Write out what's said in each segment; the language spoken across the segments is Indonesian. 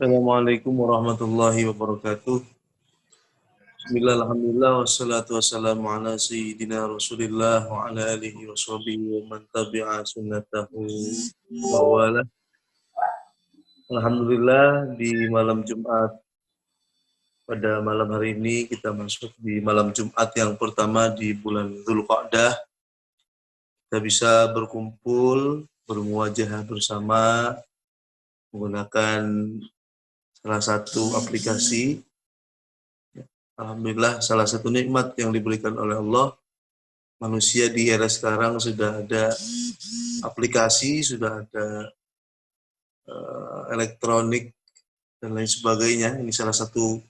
Assalamualaikum warahmatullahi wabarakatuh. Bismillah, alhamdulillah, wassalatu wassalamu ala sayyidina rasulillah wa ala alihi wa sahbihi wa man tabi'a sunnatahu wa wala. Alhamdulillah, di malam Jumat, pada malam hari ini kita masuk di malam Jumat yang pertama di bulan Dzulqa'dah. Kita bisa berkumpul, bermuwajahah bersama menggunakan salah satu aplikasi. Alhamdulillah, salah satu nikmat yang diberikan oleh Allah, manusia di era sekarang sudah ada aplikasi, sudah ada elektronik dan lain sebagainya. Ini salah satu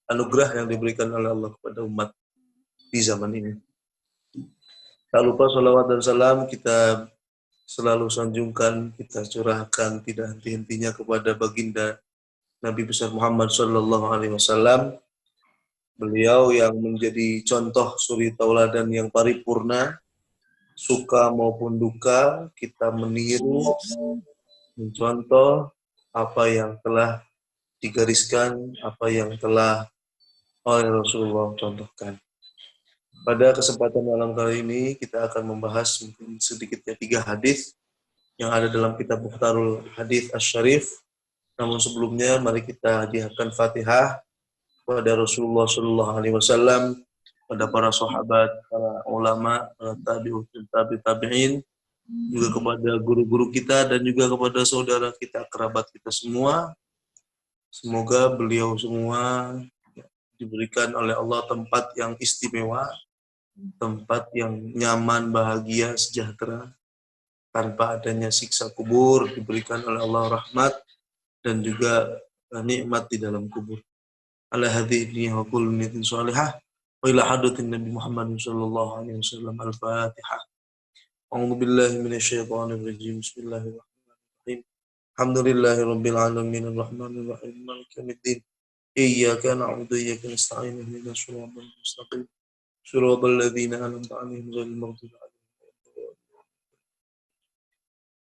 anugerah yang diberikan oleh Allah kepada umat di zaman ini. Tak lupa salawat dan salam kita selalu sanjungkan, kita curahkan tidak henti-hentinya kepada baginda Nabi besar Muhammad Sallallahu Alaihi Wasallam. Beliau yang menjadi contoh suri tauladan yang paripurna, suka maupun duka, kita meniru, mencontoh apa yang telah digariskan, apa yang telah oleh Rasulullah contohkan. Pada kesempatan malam kali ini, kita akan membahas mungkin sedikitnya 3 hadis yang ada dalam kitab Mukhtarul Hadis Asy-Syarif. Namun sebelumnya, mari kita hadiahkan Fatihah kepada Rasulullah Sallallahu Alaihi Wasallam, pada para sahabat, para ulama, para tabi'in, juga kepada guru-guru kita dan juga kepada saudara kita, kerabat kita semua. Semoga beliau semua diberikan oleh Allah tempat yang istimewa, tempat yang nyaman, bahagia, sejahtera, tanpa adanya siksa kubur, diberikan oleh Allah rahmat dan juga nikmat di dalam kubur. Ala hadhihi wa kullu niyatin shalihah wa ila hadratin Nabi Muhammad sallallahu alaihi wasallam. Al-Fatihah. A'udzu billahi minasyaitonir rajim. Bismillahirrahmanirrahim. Alhamdulillahi rabbil alamin arrahmanir rahim maliki yaumiddin. Iyyaka na'budu wa iyyaka nasta'in ihdinas siratal mustaqim. Shiratal ladzina an'amta 'alaihim ghairil maghdubi 'alaihim waladdallin.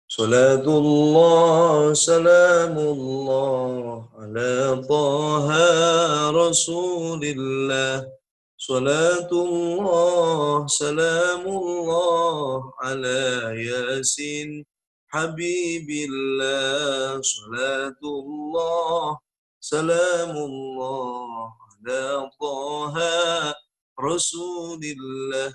Salatullah salamullah ala Taha Rasulillah. Salatullah salamullah ala Yasin Habibillah. Salatullah salamullah ala Taha Rasulillah.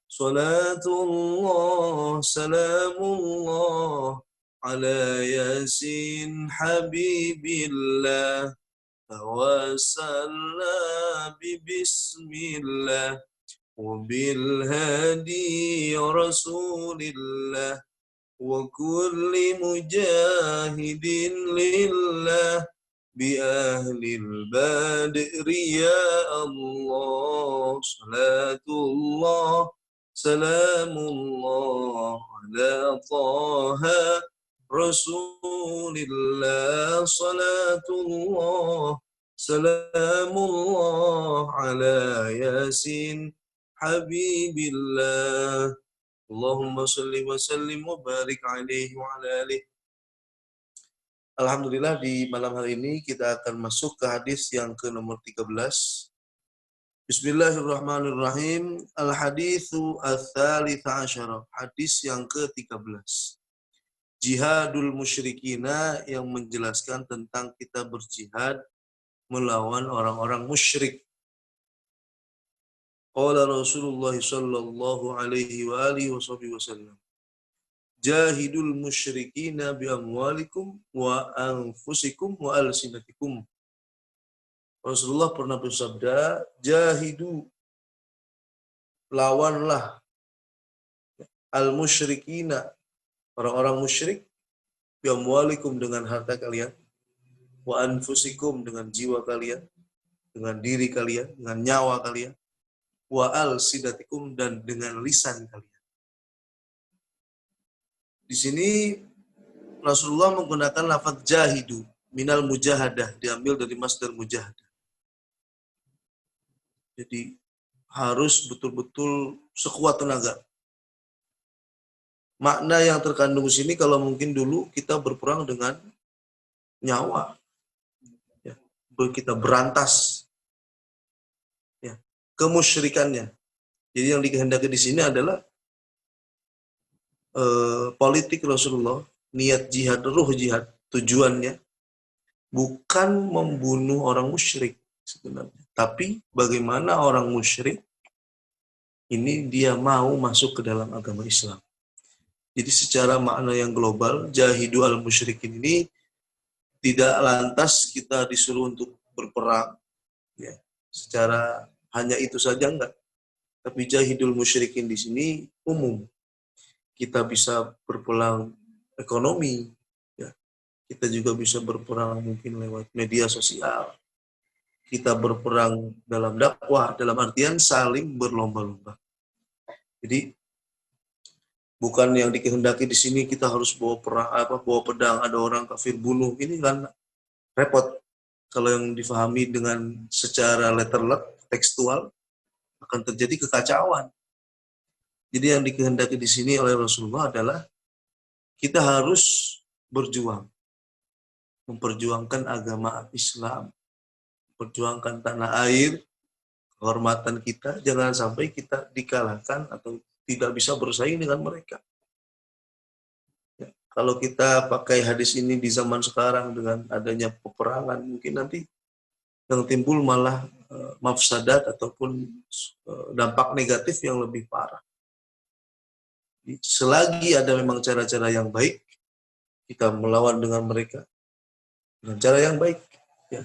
Salatullah salamullah ala Yasin Habibillah. Tawassalna bismillah wa bil hadi Rasulillah wa kulli mujahidin lillah bi ahlil badri ya Allah. Salatullah salamullah ala Taha Rasulillah. Salatullah salamullah ala Yasin Habibillah. Allahumma salli wa sallim wa barik alaihi wa ala alihi. Alhamdulillah, di malam hari ini kita akan masuk ke hadis yang ke nomor 13. Bismillahirrahmanirrahim. Al-haditsu ats-tsalits asyara. Hadis yang ke-13. Jihadul musyrikina, yang menjelaskan tentang kita berjihad melawan orang-orang musyrik. Qala Rasulullah sallallahu alaihi wa alihi wasallam. Jahidul musyrikina bi amwalikum wa anfusikum wa alsinatikum. Rasulullah pernah bersabda, jahidu, lawanlah al-musyrikina, orang-orang musyrik, bi amwalikum, dengan harta kalian, wa anfusikum, dengan jiwa kalian, dengan diri kalian, dengan nyawa kalian, wa alsinatikum, dan dengan lisan kalian. Di sini Rasulullah menggunakan lafaz jahidu, minal mujahadah, diambil dari masdar mujahadah. Jadi harus betul-betul sekuat tenaga. Makna yang terkandung di sini, kalau mungkin dulu kita berperang dengan nyawa, kita berantas ya, kemusyrikannya. Jadi yang dikehendaki di sini adalah politik Rasulullah, niat jihad, ruh jihad, tujuannya bukan membunuh orang musyrik sebenarnya, tapi bagaimana orang musyrik ini dia mau masuk ke dalam agama Islam. Jadi secara makna yang global, jahidu al-musyrikin ini tidak lantas kita disuruh untuk berperang, ya, secara hanya itu saja enggak. Tapi jahidul musyrikin di sini umum. Kita bisa berperang ekonomi, ya. Kita juga bisa berperang mungkin lewat media sosial. Kita berperang dalam dakwah, dalam artian saling berlomba-lomba. Jadi bukan yang dikehendaki di sini kita harus bawa perang bawa pedang, ada orang kafir bunuh. Ini kan repot. Kalau yang difahami dengan secara letterlet, tekstual, akan terjadi kekacauan. Jadi yang dikehendaki di sini oleh Rasulullah adalah kita harus berjuang, memperjuangkan agama Islam, memperjuangkan tanah air, kehormatan kita, jangan sampai kita dikalahkan atau tidak bisa bersaing dengan mereka. Ya, kalau kita pakai hadis ini di zaman sekarang dengan adanya peperangan, mungkin nanti yang timbul malah mafsadat ataupun dampak negatif yang lebih parah. Selagi ada memang cara-cara yang baik, kita melawan dengan mereka dengan cara yang baik. Ya.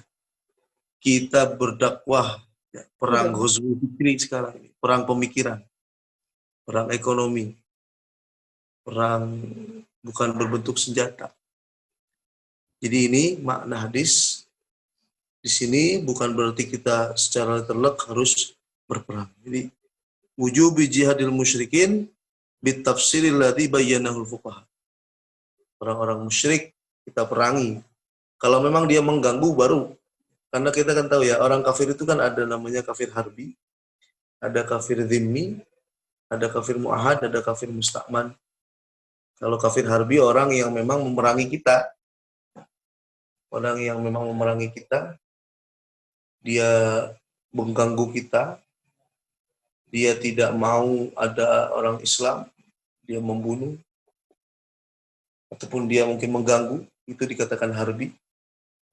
Kita berdakwah, ya, perang ghazwi fikri sekarang ini, perang pemikiran, perang ekonomi, perang bukan berbentuk senjata. Jadi ini makna hadis di sini bukan berarti kita secara terlek harus berperang. Jadi wujubi jihadil musyrikin bitafsiril ladzi bayyanahul fuqaha. Orang-orang musyrik kita perangi. Kalau memang dia mengganggu baru, karena kita kan tahu ya, orang kafir itu kan ada namanya kafir harbi, ada kafir dhimmi, ada kafir mu'ahad, ada kafir musta'man. Kalau kafir harbi orang yang memang memerangi kita, orang yang memang memerangi kita, dia mengganggu kita, dia tidak mau ada orang Islam, dia membunuh, ataupun dia mungkin mengganggu, itu dikatakan harbi.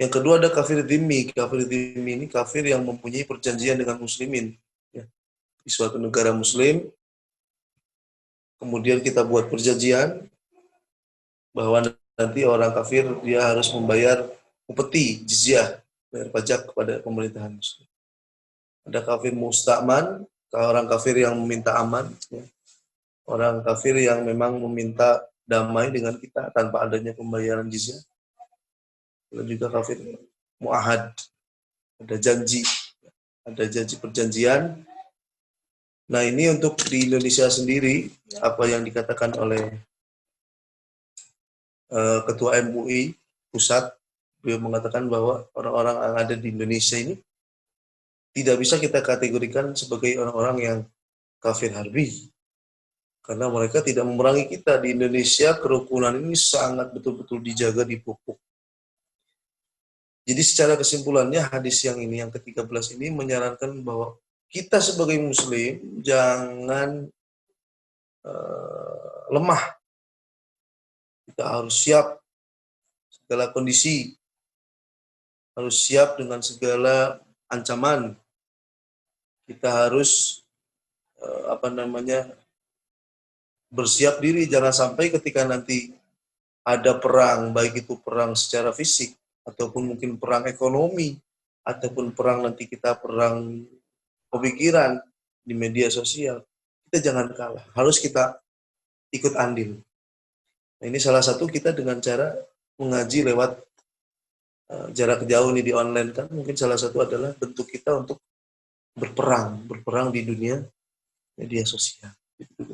Yang kedua ada kafir dhimmi. Kafir dhimmi ini kafir yang mempunyai perjanjian dengan muslimin. Ya. Di suatu negara muslim, kemudian kita buat perjanjian bahwa nanti orang kafir dia harus membayar upeti, jizyah, bayar pajak kepada pemerintahan muslim. Ada kafir musta'man, orang kafir yang meminta aman, ya. Orang kafir yang memang meminta damai dengan kita tanpa adanya pembayaran jizyah. Dan juga kafir mu'ahad, ada janji perjanjian. Nah ini untuk di Indonesia sendiri, apa yang dikatakan oleh Ketua MUI Pusat, beliau mengatakan bahwa orang-orang yang ada di Indonesia ini tidak bisa kita kategorikan sebagai orang-orang yang kafir harbi. Karena mereka tidak memerangi kita. Di Indonesia kerukunan ini sangat betul-betul dijaga, dipupuk. Jadi secara kesimpulannya hadis yang ini, yang ke-13 ini menyarankan bahwa kita sebagai muslim jangan lemah. Kita harus siap segala kondisi, harus siap dengan segala ancaman. Kita harus bersiap diri, jangan sampai ketika nanti ada perang, baik itu perang secara fisik ataupun mungkin perang ekonomi ataupun perang nanti kita perang pemikiran di media sosial, kita jangan kalah, harus kita ikut andil. Nah, ini salah satu kita dengan cara mengaji lewat jarak jauh ini di online kan, mungkin salah satu adalah bentuk kita untuk berperang di dunia media sosial. Itu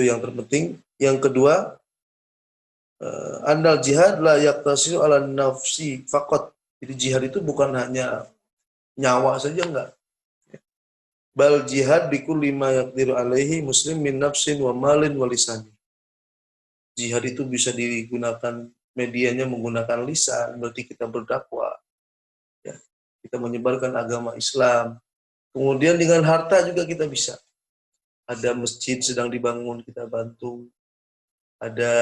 yang terpenting. Yang kedua, andal jihad la yaqtasiru ala nafsi faqat. Jadi jihad itu bukan hanya nyawa saja, enggak. Bal jihad bikulli ma yaqdiru alaihi muslim min nafsin wa malin wa lisan. Jihad itu bisa digunakan medianya menggunakan lisan, berarti kita berdakwah, ya. Kita menyebarkan agama Islam. Kemudian dengan harta juga kita bisa. Ada masjid sedang dibangun, kita bantu. Ada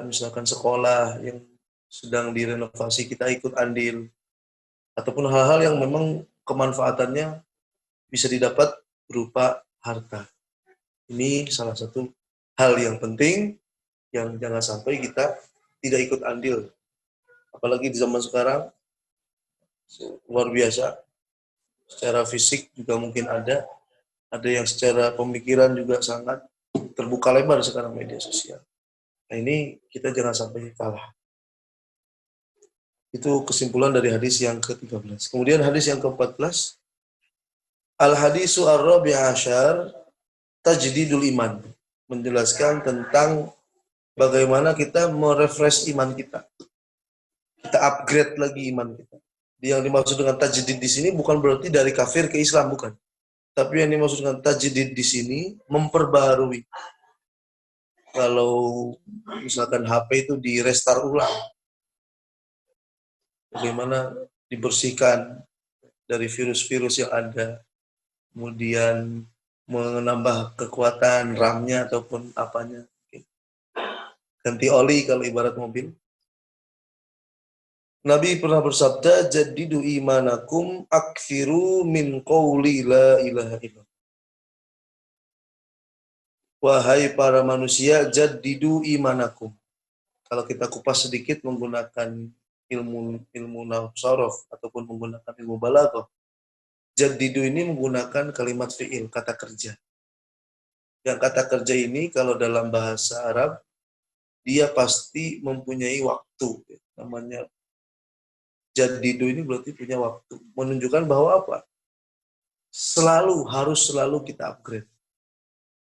misalkan sekolah yang sedang direnovasi, kita ikut andil. Ataupun hal-hal yang memang kemanfaatannya bisa didapat berupa harta. Ini salah satu hal yang penting yang jangan sampai kita tidak ikut andil. Apalagi di zaman sekarang, luar biasa. Secara fisik juga mungkin ada yang secara pemikiran juga sangat terbuka lebar sekarang media sosial. Nah ini kita jangan sampai kalah. Itu kesimpulan dari hadis yang ke-13. Kemudian hadis yang ke-14, Al-hadisu ar-rabi' asyar tajdidul iman. Menjelaskan tentang bagaimana kita merefresh iman kita. Kita upgrade lagi iman kita. Yang dimaksud dengan tajdid di sini bukan berarti dari kafir ke Islam, bukan. Tapi yang dimaksud dengan tajdid di sini memperbaharui. Kalau misalkan HP itu di restart ulang, bagaimana dibersihkan dari virus-virus yang ada, kemudian menambah kekuatan RAM-nya ataupun apanya. Ganti oli kalau ibarat mobil. Nabi pernah bersabda, jadidu imanakum akfiru min qawli la ilaha illallah. Wahai para manusia, jadidu imanakum. Kalau kita kupas sedikit menggunakan ilmu nahwu ataupun menggunakan ilmu balaghah, jadidu ini menggunakan kalimat fi'il, kata kerja. Yang kata kerja ini kalau dalam bahasa Arab, dia pasti mempunyai waktu. Namanya jadidu ini berarti punya waktu. Menunjukkan bahwa apa? Harus selalu kita upgrade.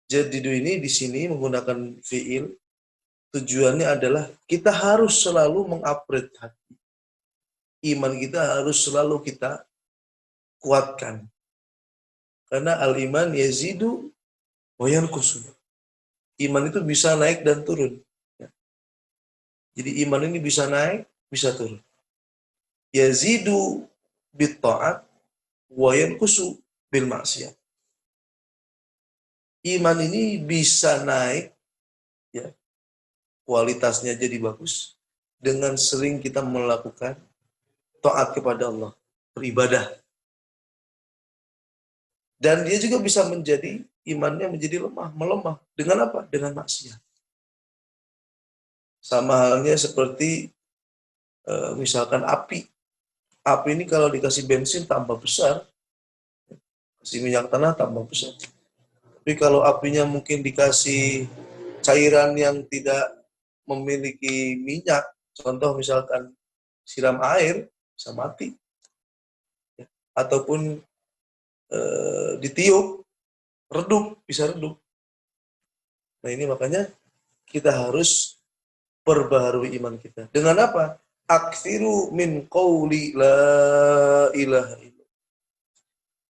Jadidu ini di sini menggunakan fi'il, tujuannya adalah kita harus selalu mengupgrade hati. Iman kita harus selalu kita kuatkan. Karena al-iman yazidu wa yanqusu. Iman itu bisa naik dan turun. Jadi iman ini bisa naik, bisa turun. Yazidu bit ta'at wa yanqusu bil maksiyat. Iman ini bisa naik, ya, kualitasnya jadi bagus dengan sering kita melakukan taat kepada Allah, beribadah. Dan dia juga bisa menjadi imannya menjadi melemah. Dengan apa? Dengan maksiat. Sama halnya seperti misalkan api. Api ini kalau dikasih bensin tambah besar, kasih minyak tanah tambah besar. Tapi kalau apinya mungkin dikasih cairan yang tidak memiliki minyak, contoh misalkan siram air, bisa mati. Ataupun ditiup, redup, bisa redup. Nah ini makanya kita harus perbaharui iman kita. Dengan apa? Aktsiru min qawli la ilaha illallah.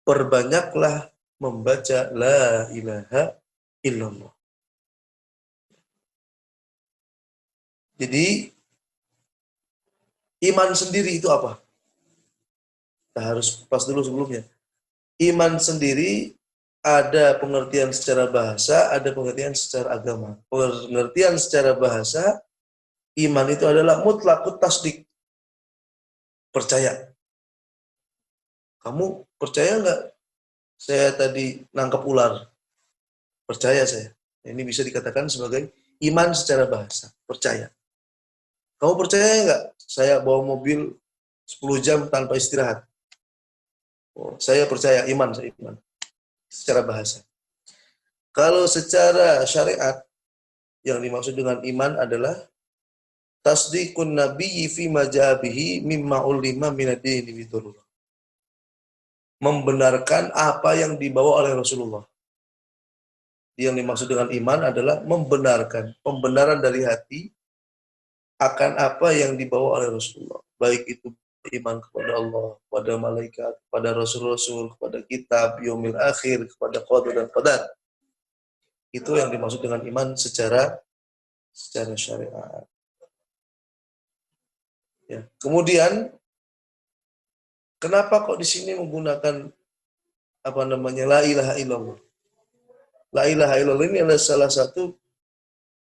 Perbanyaklah membaca la ilaha illallah. Jadi iman sendiri itu apa? Kita harus pas dulu sebelumnya. Iman sendiri ada pengertian secara bahasa, ada pengertian secara agama. Pengertian secara bahasa, iman itu adalah mutlakut tasdik. Percaya. Kamu percaya nggak saya tadi nangkap ular? Percaya saya. Ini bisa dikatakan sebagai iman secara bahasa. Percaya. Kamu percaya nggak saya bawa mobil 10 jam tanpa istirahat? Oh, saya percaya, iman, saya iman. Secara bahasa. Kalau secara syariat, yang dimaksud dengan iman adalah tasdiqun nabiyyi fi majabihi mimma ulima minad-dini bidurur. Membenarkan apa yang dibawa oleh Rasulullah. Yang dimaksud dengan iman adalah membenarkan, pembenaran dari hati akan apa yang dibawa oleh Rasulullah. Baik itu iman kepada Allah, kepada malaikat, kepada rasul-rasul, kepada kitab, yaumil akhir, kepada qadar dan qadar. Itu yang dimaksud dengan iman secara syariat. Ya. Kemudian kenapa kok di sini menggunakan apa namanya la ilaha illallah? La ilaha illallah ini adalah salah satu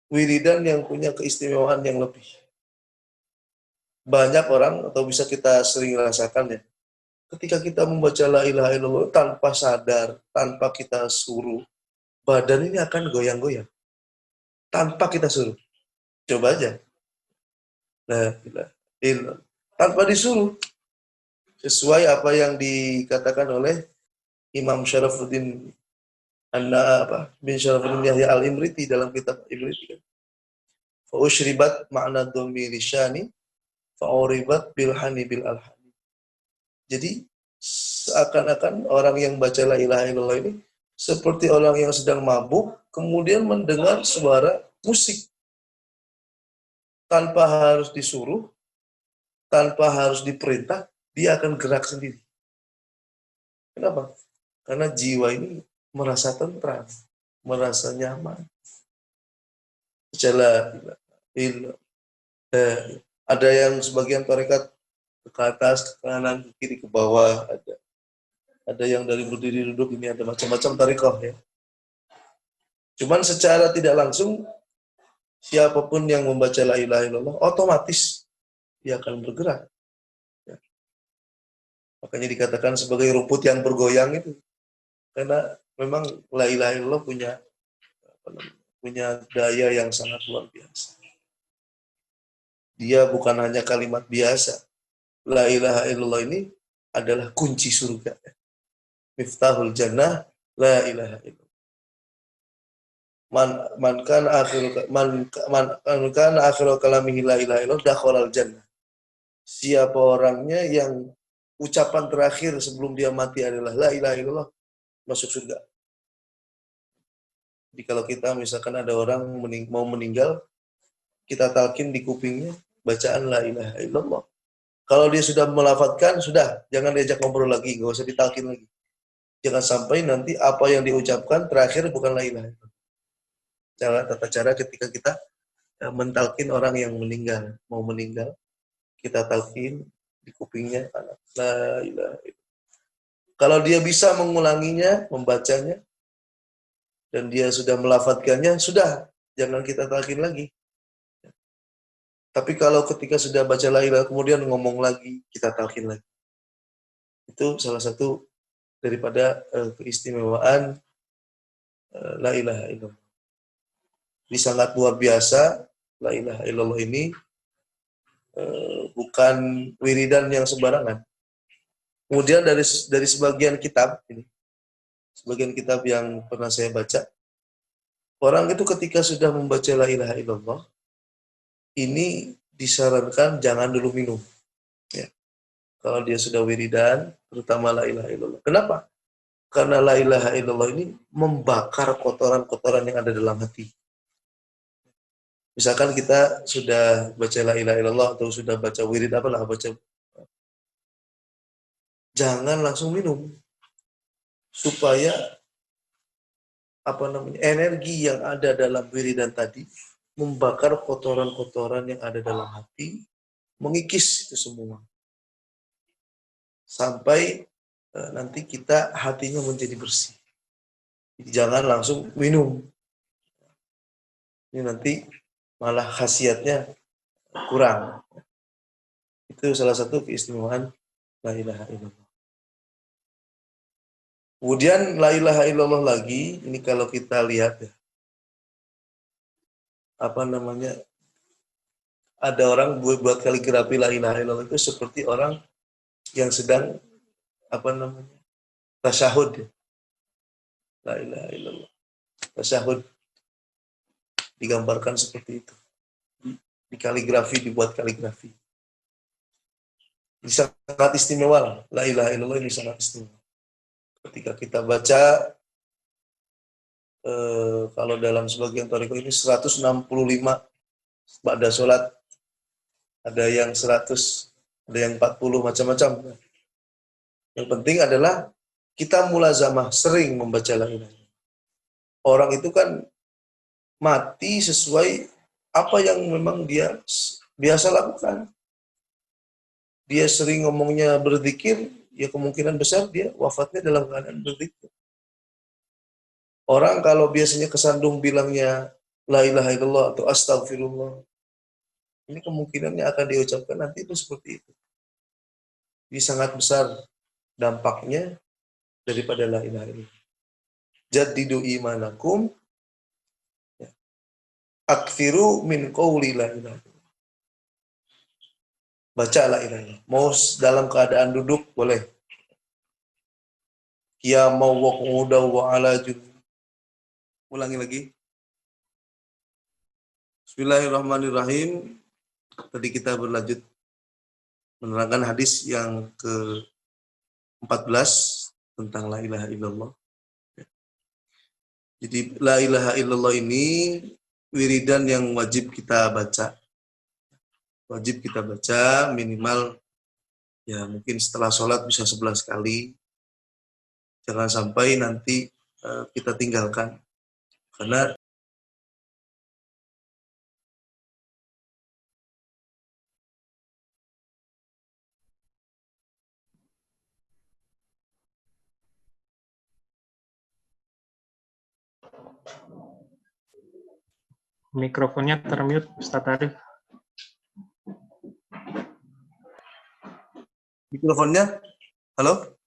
wiridan yang punya keistimewaan yang lebih. Banyak orang atau bisa kita sering rasakan ya. Ketika kita membaca la ilaha illallah tanpa sadar, tanpa kita suruh, badan ini akan goyang-goyang. Tanpa kita suruh. Coba aja. La ilaha illallah. Tanpa disuruh. Sesuai apa yang dikatakan oleh Imam Syarafuddin bin Syarafuddin Yahya al-Imriti dalam kitab Imriti. Fa'ushribat ma'na dhamiri syani fa'uribat bilhani bil alhani. Jadi seakan-akan orang yang baca la ilaha illallah ini seperti orang yang sedang mabuk kemudian mendengar suara musik tanpa harus disuruh, tanpa harus diperintah, dia akan gerak sendiri. Kenapa? Karena jiwa ini merasa tentram, merasa nyaman. Ada yang sebagian tarekat ke atas, ke kanan, ke kiri, ke bawah, ada yang dari berdiri duduk, ini ada macam-macam tarekat ya. Cuman secara tidak langsung siapapun yang membaca la ilaha illallah otomatis dia akan bergerak. Ya. Makanya dikatakan sebagai rumput yang bergoyang itu. Karena memang la ilaha illallah punya daya yang sangat luar biasa. Dia bukan hanya kalimat biasa. La ilaha illallah ini adalah kunci surga. Miftahul jannah la ilaha illallah. Man kana akhiru kalamihi la ilaha illallah dakhalal jannah. Siapa orangnya yang ucapan terakhir sebelum dia mati adalah la ilaha illallah, masuk surga. Jadi kalau kita misalkan ada orang mau meninggal, kita talkin di kupingnya bacaan la ilaha illallah. Kalau dia sudah melafadzkan, sudah, jangan diajak ngobrol lagi, nggak usah ditalkin lagi. Jangan sampai nanti apa yang diucapkan terakhir bukan la ilaha illallah. Tata cara ketika kita mentalkin orang yang meninggal, mau meninggal, kita talkin di kupingnya la ilaha illallah. Kalau dia bisa mengulanginya, membacanya, dan dia sudah melafadzkannya, sudah, jangan kita talkin lagi. Tapi kalau ketika sudah baca la ilaha kemudian ngomong lagi, kita talkin lagi. Itu salah satu daripada keistimewaan la ilaha illallah. Ini sangat luar biasa, la ilaha illallah ini bukan wiridan yang sembarangan. Kemudian dari sebagian kitab ini, sebagian kitab yang pernah saya baca, orang itu ketika sudah membaca la ilaha illallah, ini disarankan jangan dulu minum. Ya. Kalau dia sudah wiridan, terutama la ilaha illallah. Kenapa? Karena la ilaha illallah ini membakar kotoran-kotoran yang ada dalam hati. Misalkan kita sudah baca la ilaha illallah atau sudah baca wirid jangan langsung minum. Supaya energi yang ada dalam wiridan tadi membakar kotoran-kotoran yang ada dalam hati, mengikis itu semua. Sampai nanti kita hatinya menjadi bersih. Jadi jangan langsung minum. Ini nanti malah khasiatnya kurang. Itu salah satu keistimewaan la ilaha illallah. Kemudian la ilaha illallah lagi, ini kalau kita lihat ya, ada orang buat kaligrafi la ilaha illallah itu seperti orang yang sedang tasyahud ya. La ilaha illallah. Tasyahud digambarkan seperti itu. Di kaligrafi, dibuat kaligrafi. Ini sangat istimewa lah. La ilaha illallah ini sangat istimewa. Ketika kita baca, kalau dalam sebagian thariqah ini 165 pada sholat, ada yang 100, ada yang 40, macam-macam. Yang penting adalah kita mulazamah, sering membaca la ilaha illallah. Orang itu kan mati sesuai apa yang memang dia biasa lakukan. dia sering ngomongnya berzikir, ya kemungkinan besar dia wafatnya dalam keadaan berzikir. Orang kalau biasanya kesandung bilangnya la ilaha illallah atau astagfirullah, ini kemungkinannya akan diucapkan nanti itu seperti itu. Ini sangat besar dampaknya daripada la ilaha illallah. Jaddidu imanakum, aktsiru min qawli la ilaha illallah. Baca la ilaha illallah. Mau dalam keadaan duduk boleh. Ya mau wa qu'udaw wa ala junub. Ulangi lagi. Bismillahirrahmanirrahim. Tadi kita berlanjut menerangkan hadis yang ke-14 tentang la ilaha illallah. Jadi la ilaha illallah ini wiridan yang wajib kita baca. Wajib kita baca minimal ya mungkin setelah sholat bisa 11 kali. Jangan sampai nanti kita tinggalkan. Karena Mikrofonnya termute, Ustaz Arif. mikrofonnya, halo?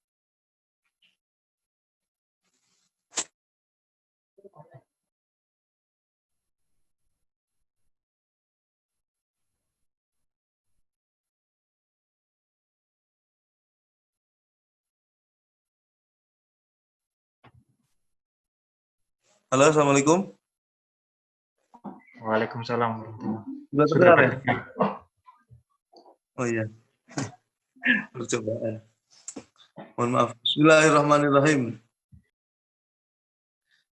Halo, assalamualaikum. Waalaikumsalam. Sudah Sudah terdengar ya? terdengar. Oh iya, percobaan. Mohon maaf. Bismillahirrahmanirrahim.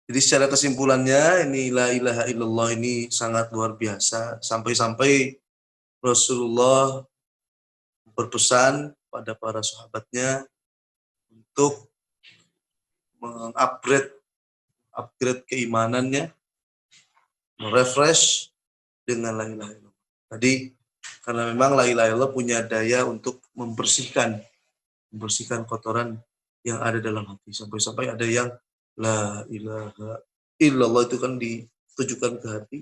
Jadi secara kesimpulannya, ini la ilaha illallah ini sangat luar biasa. Sampai-sampai Rasulullah berpesan pada para sahabatnya untuk upgrade keimanannya, merefresh dengan la ilaha illallah. Tadi karena memang la ilaha illallah punya daya untuk membersihkan kotoran yang ada dalam hati. Sampai-sampai ada yang la ilaha illallah itu kan ditujukan ke hati.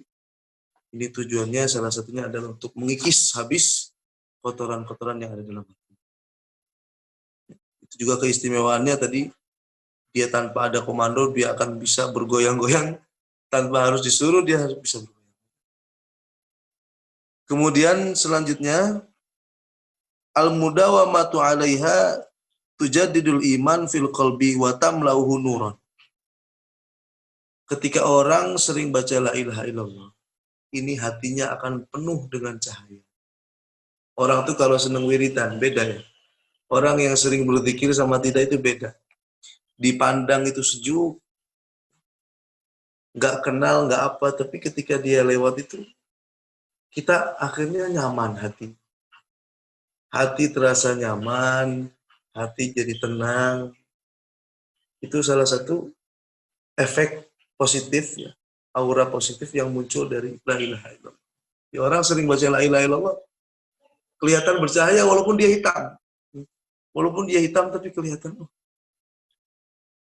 Ini tujuannya salah satunya adalah untuk mengikis habis kotoran-kotoran yang ada dalam hati. Itu juga keistimewaannya tadi, dia tanpa ada komando dia akan bisa bergoyang-goyang, tanpa harus disuruh dia harus bisa bergoyang. Kemudian selanjutnya al-mudawamatu 'alaiha tujaddidul iman fil qalbi wa tamlauhu nuran. Ketika orang sering baca la ilaha illallah, ini hatinya akan penuh dengan cahaya. Orang tuh kalau seneng wiridan beda ya. Orang yang sering berzikir sama tidak itu beda. Dipandang itu sejuk, nggak kenal, nggak apa, tapi ketika dia lewat itu, kita akhirnya nyaman hati. Hati terasa nyaman, hati jadi tenang. Itu salah satu efek positif ya, aura positif yang muncul dari la ilaha illallah. Ya, orang sering baca la ilaha illallah, kelihatan bercahaya walaupun dia hitam. Walaupun dia hitam tapi kelihatan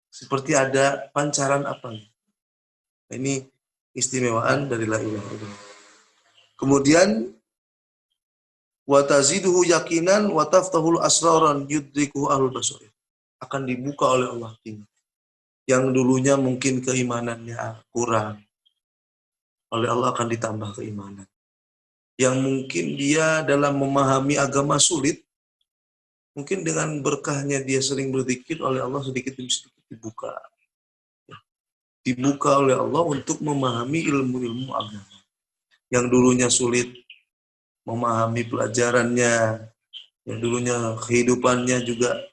seperti ada pancaran apa. Nah, ini istimewaan dari la ilaha illallah. Kemudian wa taziduhu yakinan wa taftahul asraran yudrikuhu ahlul basair. Akan dibuka oleh Allah hatinya. Yang dulunya mungkin keimanannya kurang, oleh Allah akan ditambah keimanan. Yang mungkin dia dalam memahami agama sulit, mungkin dengan berkahnya dia sering berzikir, oleh Allah sedikit demi sedikit dibuka. Dibuka oleh Allah untuk memahami ilmu-ilmu agama. Yang dulunya sulit memahami pelajarannya, yang dulunya kehidupannya juga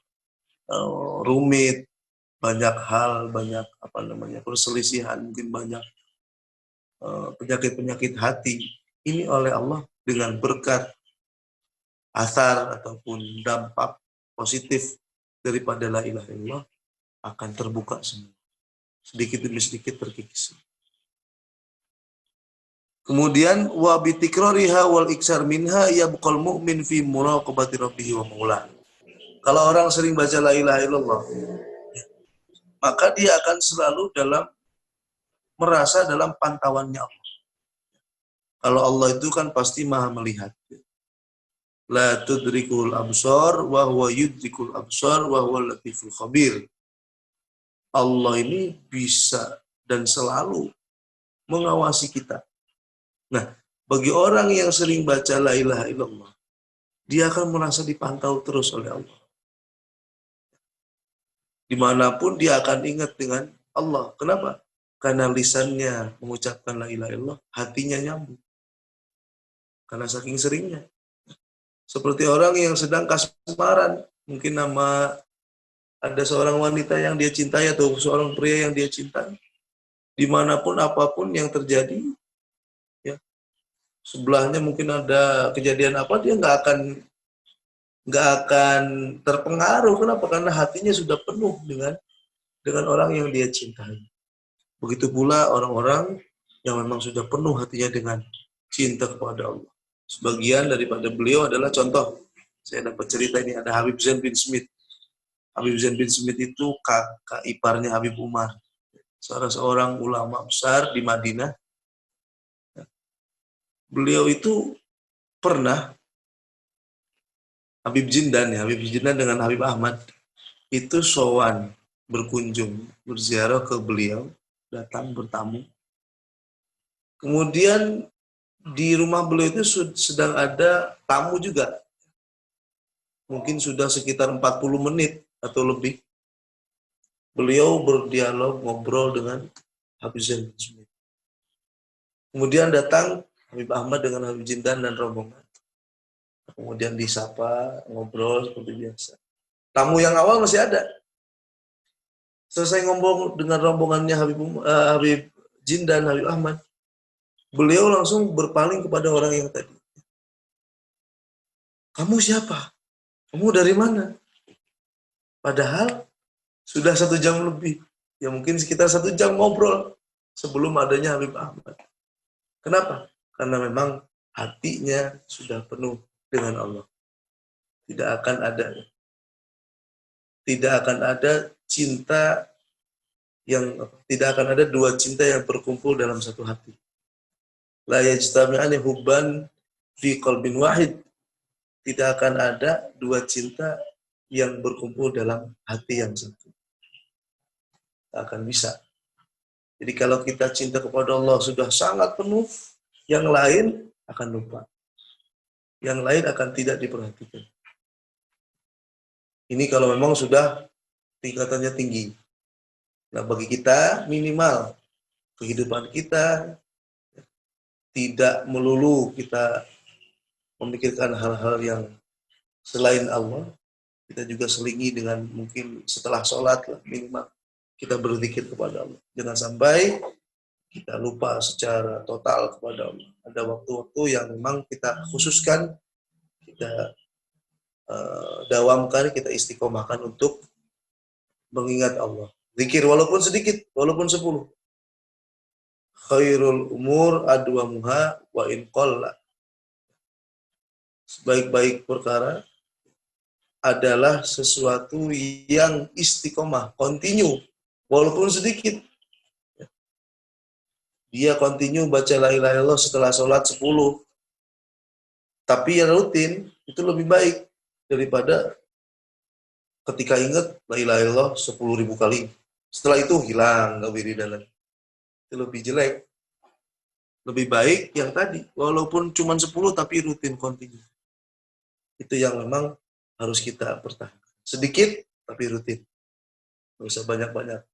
rumit, banyak hal, banyak perselisihan, mungkin banyak penyakit-penyakit hati. Ini oleh Allah dengan berkat asar ataupun dampak positif daripada la ilaha illallah akan terbuka semua. Sedikit demi sedikit terkikis. Kemudian wa bi tikrariha wal iksar minha yabqal mu'min fi muraqabati rabbih wa maulah. Kalau orang sering baca la ilaha illallah, maka dia akan selalu merasa dalam pantauannya Allah. Kalau Allah itu kan pasti Maha melihat. La tudrikul absar wa huwa yudrikul absar wa huwa latiful khabir. Allah ini bisa dan selalu mengawasi kita. Nah, bagi orang yang sering baca la ilaha illallah, dia akan merasa dipantau terus oleh Allah. Dimanapun dia akan ingat dengan Allah. Kenapa? Karena lisannya mengucapkan la ilaha illallah, hatinya nyambung. Karena saking seringnya. Seperti orang yang sedang kasmaran, mungkin ada seorang wanita yang dia cintai atau seorang pria yang dia cintai. Dimanapun apapun yang terjadi, ya, sebelahnya mungkin ada kejadian apa, dia nggak akan terpengaruh. Kenapa? Karena hatinya sudah penuh dengan orang yang dia cintai. Begitu pula orang-orang yang memang sudah penuh hatinya dengan cinta kepada Allah. Sebagian daripada beliau adalah contoh. Saya dapat cerita ini, ada Habib Zain bin Smith. Habib Zain bin Smith itu kakak iparnya Habib Umar. Seorang ulama besar di Madinah. Beliau itu pernah, Habib Jindan dengan Habib Ahmad, itu sowan, berkunjung, berziarah ke beliau, datang bertamu. Kemudian di rumah beliau itu sedang ada tamu juga. Mungkin sudah sekitar 40 menit atau lebih. Beliau berdialog, ngobrol dengan Habib Zain bin Smith. Kemudian datang Habib Ahmad dengan Habib Jindan dan rombongan. Kemudian disapa, ngobrol seperti biasa. Tamu yang awal masih ada. Selesai ngobrol dengan rombongannya Habib Jindan, Habib Ahmad, beliau langsung berpaling kepada orang yang tadi. Kamu siapa? Kamu dari mana? Padahal sudah 1 jam lebih. Ya mungkin sekitar 1 jam ngobrol sebelum adanya Habib Ahmad. Kenapa? Karena memang hatinya sudah penuh dengan Allah. Tidak akan ada cinta tidak akan ada dua cinta yang berkumpul dalam satu hati. La yajtami'ani hubban fi qalbin wahid. Tidak akan ada dua cinta yang berkumpul dalam hati yang satu. Tak akan bisa. Jadi kalau kita cinta kepada Allah sudah sangat penuh, yang lain akan lupa. Yang lain akan tidak diperhatikan. Ini kalau memang sudah tingkatannya tinggi. Nah, bagi kita minimal kehidupan kita tidak melulu kita memikirkan hal-hal yang selain Allah. Kita juga selingi dengan mungkin setelah sholat lah, minimal kita berzikir kepada Allah. Jangan sampai kita lupa secara total kepada Allah. Ada waktu-waktu yang memang kita khususkan, kita dawamkan, kita istiqomahkan untuk mengingat Allah. Zikir walaupun sedikit, walaupun 10. Khairul umur adwamuha wa in qalla. Sebaik-baik perkara adalah sesuatu yang istiqomah, continue, walaupun sedikit. Dia continue baca la ilaha illallah setelah sholat 10. Tapi yang rutin, itu lebih baik daripada ketika ingat la ilaha illallah 10.000 kali. Setelah itu hilang, nggak wiridan lagi. Itu lebih jelek. Lebih baik yang tadi, walaupun cuma 10 tapi rutin continue. Itu yang memang harus kita pertahankan. Sedikit tapi rutin. Nggak usah banyak-banyak.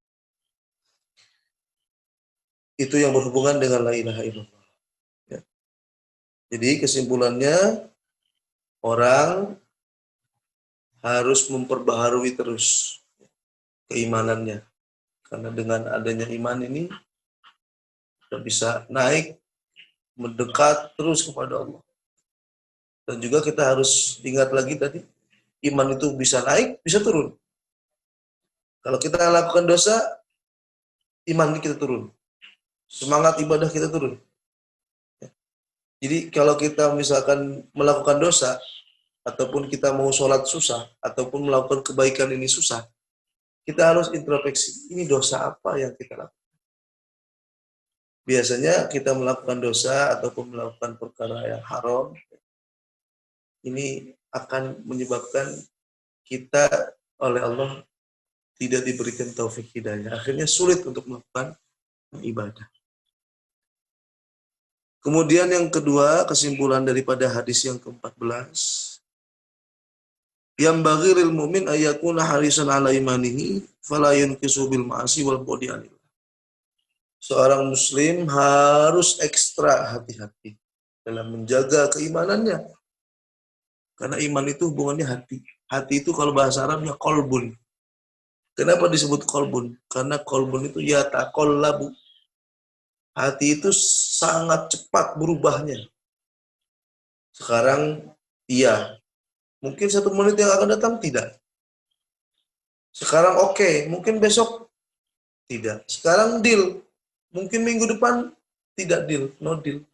Itu yang berhubungan dengan la ilaha illallah. Ya. Jadi kesimpulannya, orang harus memperbaharui terus keimanannya. Karena dengan adanya iman ini, kita bisa naik, mendekat terus kepada Allah. Dan juga kita harus ingat lagi tadi, iman itu bisa naik, bisa turun. Kalau kita lakukan dosa, iman kita turun. Semangat ibadah kita turun. Jadi kalau kita misalkan melakukan dosa, ataupun kita mau sholat susah, ataupun melakukan kebaikan ini susah, kita harus introspeksi, ini dosa apa yang kita lakukan. Biasanya kita melakukan dosa ataupun melakukan perkara yang haram, ini akan menyebabkan kita oleh Allah tidak diberikan taufik hidayah. Akhirnya sulit untuk melakukan ibadah. Kemudian yang kedua, kesimpulan daripada hadis yang ke-14, yang baghiril mu'min ayakuna harisan ala imanihi fala yunkisu bil ma'asi wal budi anil. Seorang muslim harus ekstra hati-hati dalam menjaga keimanannya. Karena iman itu hubungannya hati. Hati itu kalau bahasa Arabnya kolbun. Kenapa disebut kolbun? Karena kolbun itu yataqallabu. Hati itu sangat cepat berubahnya. Sekarang iya, mungkin 1 menit yang akan datang tidak. Sekarang oke, mungkin besok tidak. Sekarang deal, mungkin minggu depan tidak deal, no deal.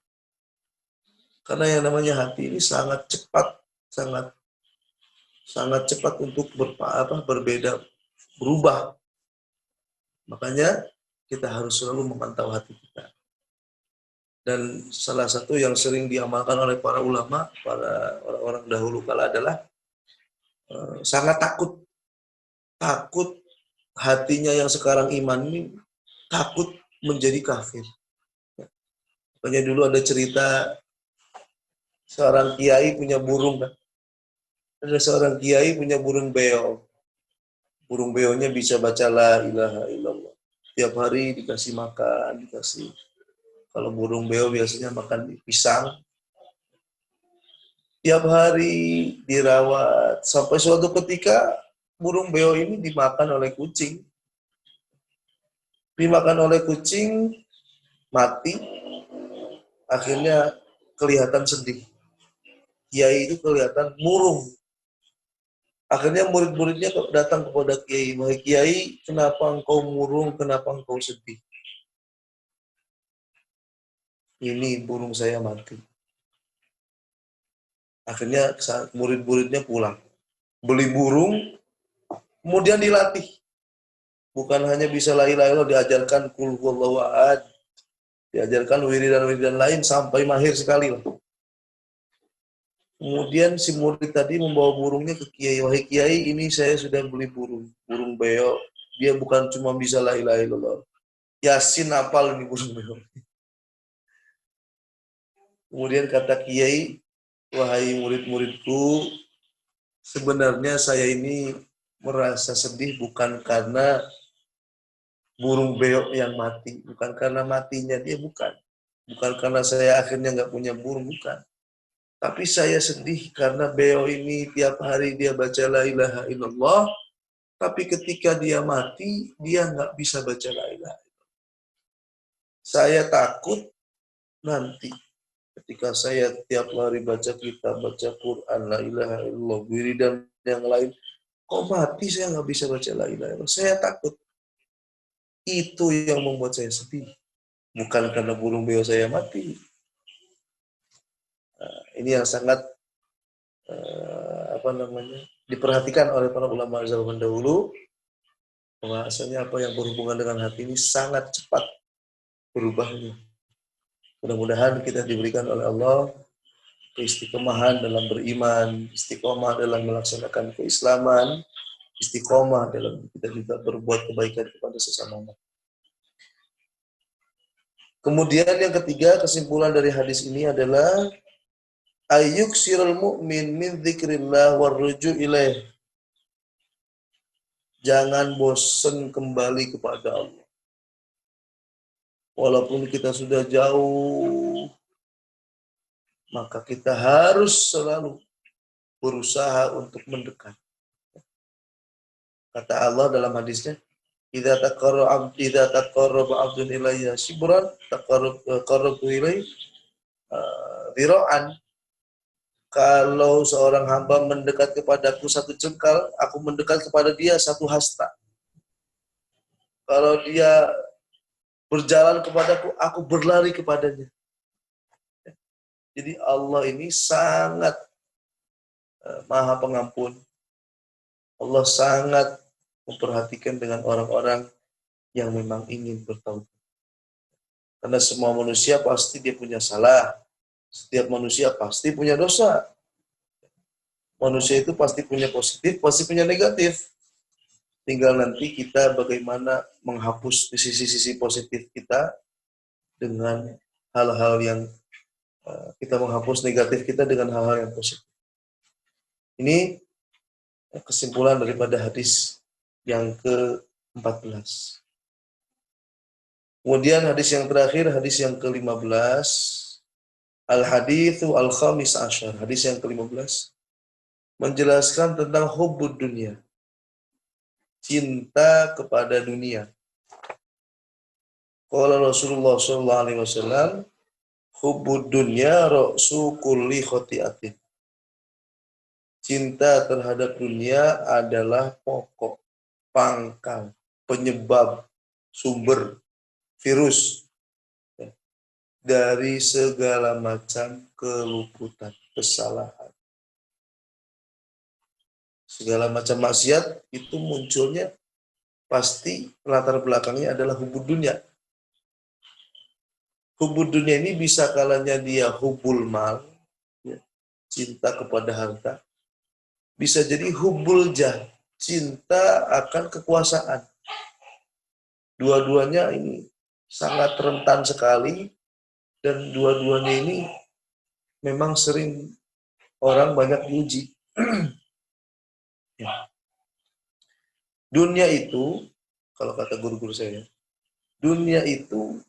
Karena yang namanya hati ini sangat cepat, sangat cepat untuk berbeda, berubah. Makanya kita harus selalu memantau hati kita. Dan salah satu yang sering diamalkan oleh para ulama, para orang-orang dahulu kala adalah sangat takut hatinya yang sekarang iman ini takut menjadi kafir. Makanya dulu ada cerita seorang kiai punya burung kan. Ada seorang kiai punya burung beo. Burung beonya bisa baca la ilaha illallah. Tiap hari dikasih makan, dikasih. Kalau burung beo biasanya makan pisang. Tiap hari dirawat. Sampai suatu ketika burung beo ini dimakan oleh kucing. Dimakan oleh kucing, mati. Akhirnya kelihatan sedih. Kiai itu kelihatan murung. Akhirnya murid-muridnya datang kepada Kiai. Wahai Kiai, kenapa engkau murung, kenapa engkau sedih? Ini burung saya mati. Akhirnya murid-muridnya pulang. Beli burung, kemudian dilatih. Bukan hanya bisa la ilaha illallah, diajarkan qul huwallahu ahad, diajarkan wiridan-wiridan lain sampai mahir sekali lah. Kemudian si murid tadi membawa burungnya ke Kiai. Wahai Kiai, ini saya sudah beli burung beo. Dia bukan cuma bisa la ilaha illallah. Yasin apal ini burung beo. Kemudian kata Kiai, wahai murid-muridku, sebenarnya saya ini merasa sedih bukan karena burung beo yang mati, bukan karena matinya dia, bukan karena saya akhirnya nggak punya burung, bukan. Tapi saya sedih karena beo ini tiap hari dia baca la ilaha illallah, tapi ketika dia mati dia nggak bisa baca la ilaha illallah. Saya takut nanti ketika saya tiap hari baca kitab, baca Quran, la ilaha illallah, wiridan yang lain, kok mati saya nggak bisa baca la ilaha illallah. Saya takut. Itu yang membuat saya sedih. Bukan karena burung beo saya mati. Nah, ini yang sangat diperhatikan oleh para ulama zaman dahulu. Bahwasanya apa yang berhubungan dengan hati ini sangat cepat berubahnya. Mudah-mudahan kita diberikan oleh Allah keistiqomahan dalam beriman, istiqomah dalam melaksanakan keislaman, istiqomah dalam kita juga berbuat kebaikan kepada sesama. Kemudian yang ketiga, kesimpulan dari hadis ini adalah ayyuksirul mu'min min dzikrillah warruju ilaih. Jangan bosan kembali kepada Allah. Walaupun kita sudah jauh, maka kita harus selalu berusaha untuk mendekat. Kata Allah dalam hadisnya, idza taqarraba 'abdun ilayya shibran taqarrabtu ilayhi dhira'an. Kalau seorang hamba mendekat kepadaku 1 jengkal, aku mendekat kepada dia 1 hasta. Kalau dia berjalan kepadaku, aku berlari kepadanya. Jadi Allah ini sangat maha pengampun. Allah sangat memperhatikan dengan orang-orang yang memang ingin bertaubat. Karena semua manusia pasti dia punya salah. Setiap manusia pasti punya dosa. Manusia itu pasti punya positif, pasti punya negatif. Tinggal nanti kita bagaimana menghapus di sisi-sisi positif kita dengan hal-hal yang kita menghapus negatif kita dengan hal-hal yang positif. Ini kesimpulan daripada hadis yang ke-14. Kemudian hadis yang terakhir, hadis yang ke-15. Al-hadithu al-khamis asyar. Hadis yang ke-15. Menjelaskan tentang hubbud dunia. Cinta kepada dunia. Qala Rasulullah sallallahu alaihi wasallam, hubbud dunya ra'su kulli khati'atin. Cinta terhadap dunia adalah pokok, pangkal, penyebab, sumber, virus dari segala macam keluputan, kesalahan. Segala macam maksiat itu munculnya pasti latar belakangnya adalah hubbud dunia. Hubbud dunia ini bisa kalanya dia hubbul mal, ya, cinta kepada harta. Bisa jadi hubbul jah, cinta akan kekuasaan. Dua-duanya ini sangat rentan sekali dan dua-duanya ini memang sering orang banyak diuji. Ya. Dunia itu, kalau kata guru-guru saya, dunia itu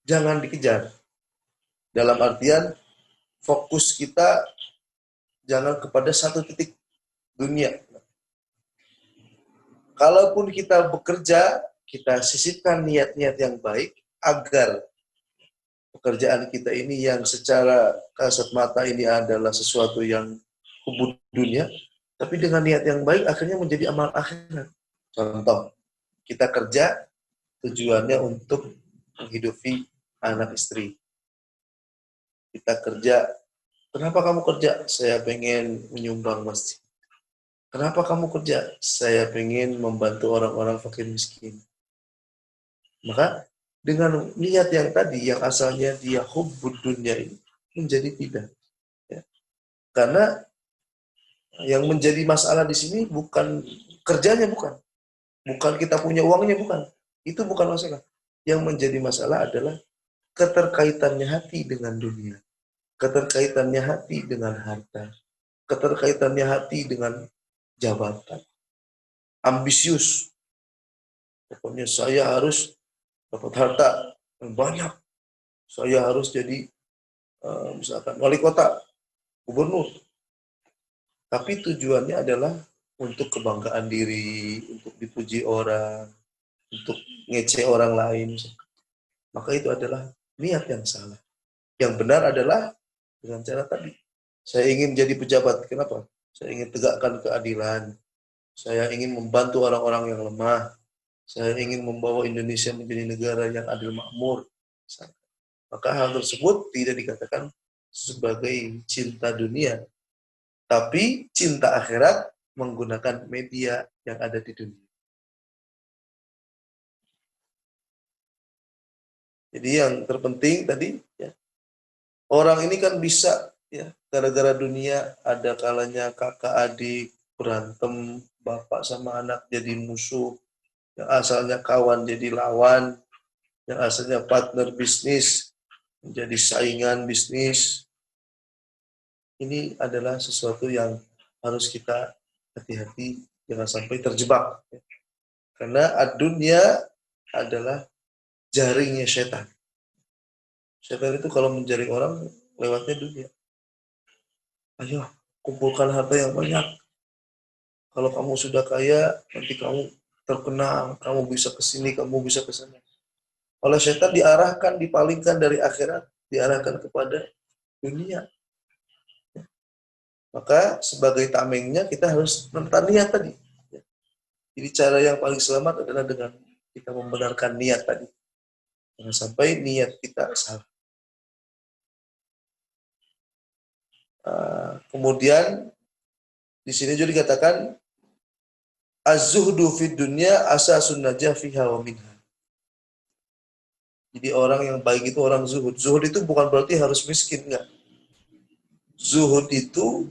jangan dikejar. Dalam artian fokus kita jangan kepada satu titik dunia. Kalaupun kita bekerja, kita sisipkan niat-niat yang baik agar pekerjaan kita ini yang secara kasat mata ini adalah sesuatu yang hubbud dunia, tapi dengan niat yang baik akhirnya menjadi amal akhirat. Contoh, kita kerja tujuannya untuk menghidupi anak istri. Kita kerja, kenapa kamu kerja? Saya pengen menyumbang masjid. Kenapa kamu kerja? Saya pengen membantu orang-orang fakir miskin. Maka dengan niat yang tadi, yang asalnya dia hubbud dunya ini, menjadi tidak. Ya. Karena yang menjadi masalah di sini bukan kerjanya, bukan. Bukan kita punya uangnya, bukan. Itu bukan masalah. Yang menjadi masalah adalah keterkaitannya hati dengan dunia. Keterkaitannya hati dengan harta. Keterkaitannya hati dengan jabatan. Ambisius. Pokoknya saya harus dapat harta yang banyak. Saya harus jadi misalkan wali kota, gubernur. Tapi tujuannya adalah untuk kebanggaan diri, untuk dipuji orang, untuk ngece orang lain. Maka itu adalah niat yang salah. Yang benar adalah dengan cara tadi. Saya ingin menjadi pejabat. Kenapa? Saya ingin tegakkan keadilan. Saya ingin membantu orang-orang yang lemah. Saya ingin membawa Indonesia menjadi negara yang adil makmur. Maka hal tersebut tidak dikatakan sebagai cinta dunia. Tapi cinta akhirat menggunakan media yang ada di dunia. Jadi yang terpenting tadi, ya, orang ini kan bisa, ya, gara-gara dunia ada kalanya kakak adik berantem, bapak sama anak jadi musuh, yang asalnya kawan jadi lawan, yang asalnya partner bisnis menjadi saingan bisnis. Ini adalah sesuatu yang harus kita hati-hati jangan sampai terjebak. Karena dunia adalah jaringnya setan. Setan itu kalau menjaring orang lewatnya dunia. Ayo, kumpulkan harta yang banyak. Kalau kamu sudah kaya, nanti kamu terkenal, kamu bisa ke sini, kamu bisa ke sana. Oleh setan diarahkan, dipalingkan dari akhirat, diarahkan kepada dunia. Maka sebagai tamengnya kita harus menekan niat tadi. Jadi cara yang paling selamat adalah dengan kita membenarkan niat tadi. Jangan sampai niat kita salah. Kemudian di sini juga dikatakan az-zuhdu fid dunya asasun najah fiha wa minha. Jadi orang yang baik itu orang zuhud. Zuhud itu bukan berarti harus miskin, enggak. Zuhud itu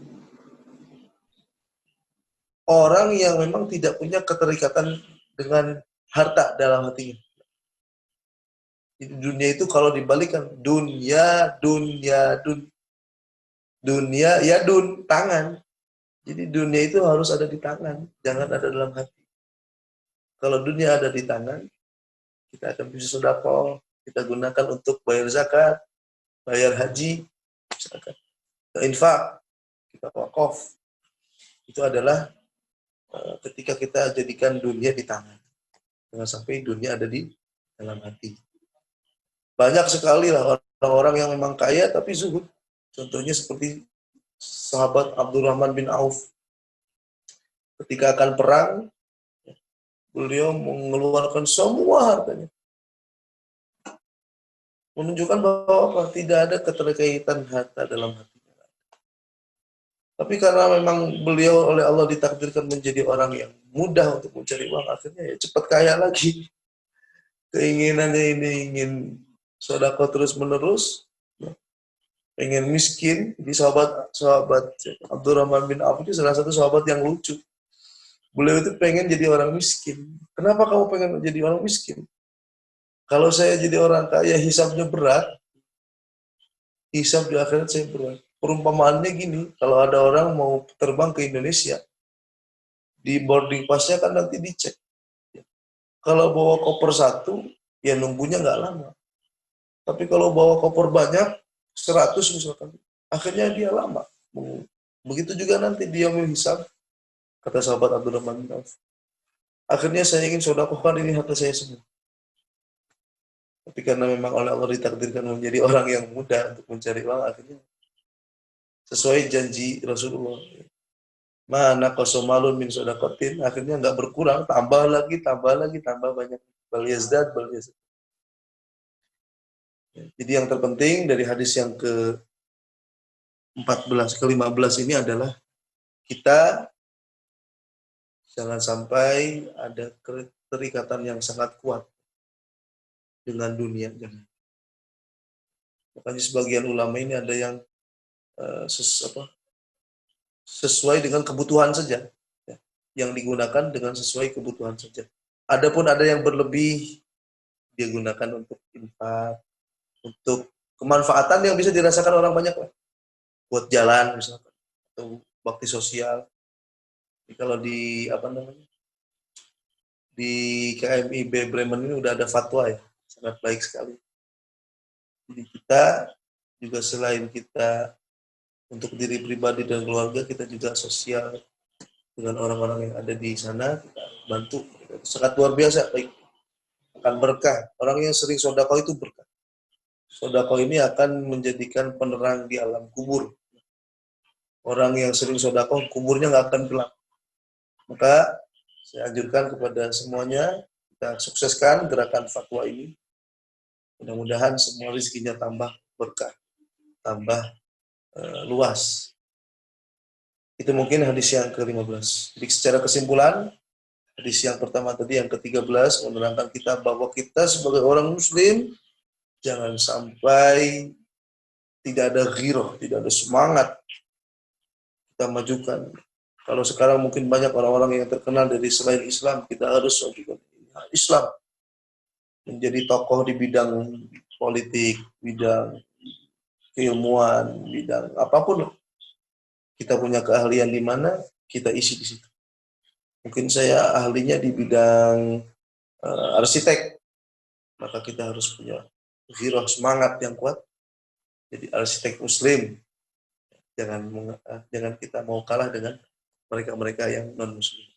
orang yang memang tidak punya keterikatan dengan harta dalam hatinya. Di dunia itu kalau dibalikan dunia ya tangan. Jadi dunia itu harus ada di tangan, jangan ada dalam hati. Kalau dunia ada di tangan, kita akan bisa sedekah, kita gunakan untuk bayar zakat, bayar haji, misalkan. Infak, kita wakaf. Itu adalah ketika kita jadikan dunia di tangan. Jangan sampai dunia ada di dalam hati. Banyak sekali lah orang-orang yang memang kaya tapi zuhud. Contohnya seperti sahabat Abdurrahman bin Auf. Ketika akan perang, beliau mengeluarkan semua hartanya. Menunjukkan bahwa tidak ada keterkaitan harta dalam hatinya. Tapi karena memang beliau oleh Allah ditakdirkan menjadi orang yang mudah untuk mencari uang, akhirnya ya cepat kaya lagi. Keinginannya ini ingin sedekah terus-menerus, pengen miskin. Di sahabat Abdurrahman bin Auf itu salah satu sahabat yang lucu. Beliau itu pengen jadi orang miskin. Kenapa kamu pengen jadi orang miskin? Kalau saya jadi orang kaya, hisabnya berat. Hisab di akhirat saya berat. Perumpamaannya gini, kalau ada orang mau terbang ke Indonesia, di boarding pass-nya kan nanti dicek. Kalau bawa koper satu, ya nunggunya nggak lama. Tapi kalau bawa koper banyak, 100 misalkan, akhirnya dia lama. Begitu juga nanti dia mau hisab, kata sahabat Abdurrahman bin Auf. Akhirnya saya ingin sedekahkan ini harta saya semua. Tapi karena memang oleh Allah ditakdirkan menjadi orang yang mudah untuk mencari uang, akhirnya sesuai janji Rasulullah. Mana kosomalun min sodakotin, akhirnya nggak berkurang, tambah lagi, tambah banyak. Bal yazdad. Jadi yang terpenting dari hadis yang ke-14, ke-15 ini adalah kita jangan sampai ada keterikatan yang sangat kuat dengan dunia. Makanya sebagian ulama ini ada yang sesuai dengan kebutuhan saja, ya, yang digunakan dengan sesuai kebutuhan saja. Adapun ada yang berlebih, dia gunakan untuk infak, untuk kemanfaatan yang bisa dirasakan orang banyak lah, buat jalan misalkan, atau bakti sosial. Jadi kalau di di KMIB Bremen ini udah ada fatwa ya, sangat baik sekali. Jadi kita juga selain kita untuk diri pribadi dan keluarga, kita juga sosial dengan orang-orang yang ada di sana, kita bantu. Itu sangat luar biasa, baik, akan berkah. Orang yang sering sedekah itu berkah. Sedekah ini akan menjadikan penerang di alam kubur. Orang yang sering sedekah, kuburnya nggak akan gelap. Maka saya anjurkan kepada semuanya, kita sukseskan gerakan fatwa ini. Mudah-mudahan semua rezekinya tambah berkah, tambah luas. Itu mungkin hadis yang ke-15. Jadi secara kesimpulan, hadis yang pertama tadi, yang ke-13, menerangkan kita bahwa kita sebagai orang muslim, jangan sampai tidak ada ghirah, tidak ada semangat kita majukan. Kalau sekarang mungkin banyak orang-orang yang terkenal dari selain Islam, kita harus majukan Islam. Menjadi tokoh di bidang politik, bidang keilmuan, bidang apapun. Kita punya keahlian di mana, kita isi di situ. Mungkin saya ahlinya di bidang arsitek, maka kita harus punya ghirah, semangat yang kuat. Jadi arsitek muslim, jangan kita mau kalah dengan mereka-mereka yang non muslim.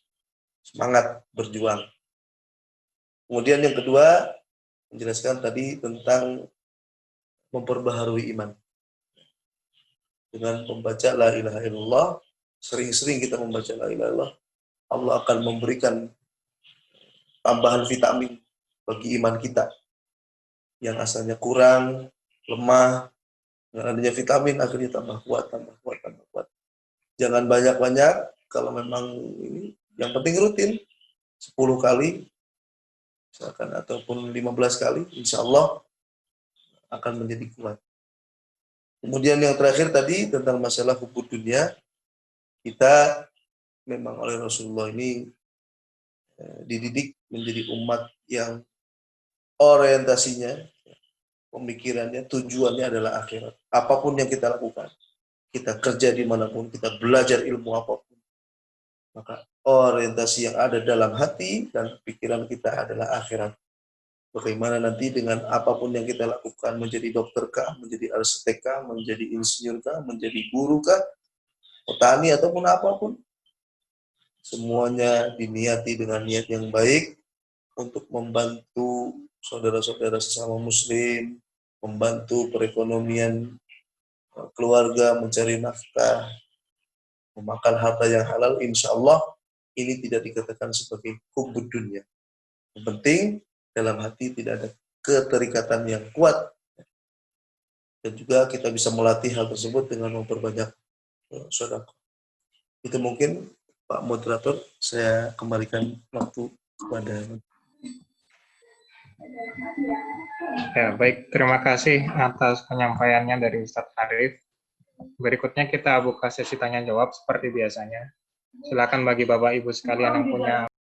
Semangat berjuang. Kemudian yang kedua, menjelaskan tadi tentang memperbaharui iman. Dengan membaca la ilaha illallah, sering-sering kita membaca la ilaha illallah, Allah akan memberikan tambahan vitamin bagi iman kita yang asalnya kurang, lemah. Dengan adanya vitamin akhirnya tambah kuat. Jangan banyak-banyak, kalau memang ini, yang penting rutin, 10 kali, misalkan, ataupun 15 kali, insya Allah akan menjadi kuat. Kemudian yang terakhir tadi, tentang masalah hubud dunia, kita memang oleh Rasulullah ini dididik menjadi umat yang orientasinya, pemikirannya, tujuannya adalah akhirat. Apapun yang kita lakukan, kita kerja dimanapun, kita belajar ilmu apapun, maka orientasi yang ada dalam hati dan pikiran kita adalah akhirat. Bagaimana nanti dengan apapun yang kita lakukan, menjadi dokter kah, menjadi arsitek kah, menjadi insinyur kah, menjadi guru kah, petani ataupun apapun, semuanya diniati dengan niat yang baik untuk membantu saudara-saudara sesama muslim, membantu perekonomian keluarga, mencari nafkah, memakan harta yang halal. Insya Allah ini tidak dikatakan sebagai hubud dunia. Yang penting dalam hati tidak ada keterikatan yang kuat, dan juga kita bisa melatih hal tersebut dengan memperbanyak sedekah. Itu mungkin Pak Moderator, saya kembalikan waktu kepada. Ya, baik. Terima kasih atas penyampaiannya dari Ustadz Arif. Berikutnya kita buka sesi tanya jawab seperti biasanya. Silakan bagi Bapak Ibu sekalian yang punya